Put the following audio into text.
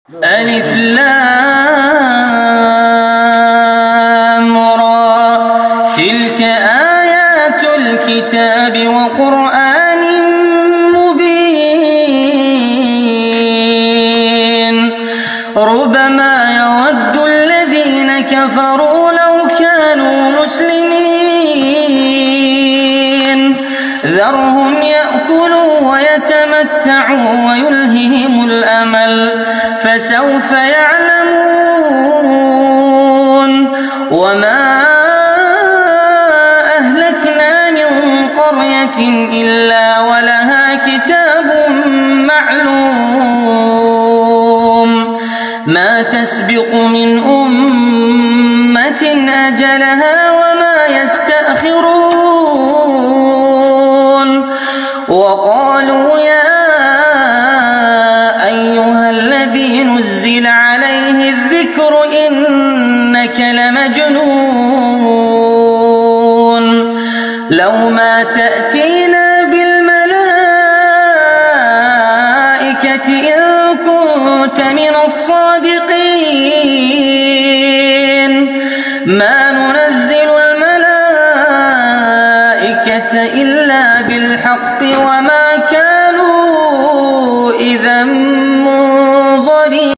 ألف لام را تلك آيات الكتاب وقرآن مبين ربما يود الذين كفروا لو كانوا مسلمين ذرهم يأكلوا ويتمتعوا ويلههم الأمل فسوف يعلمون وما أهلكنا من قرية إلا ولها كتاب معلوم ما تسبق من أمة أجلها وما يستأخرون وقالوا يا أيها الذي نزل عليه الذكر إنك لمجنون لو ما تأتينا بالملائكة إن كنت من الصادقين ما ننزل الملائكة إلا بالحق وما كان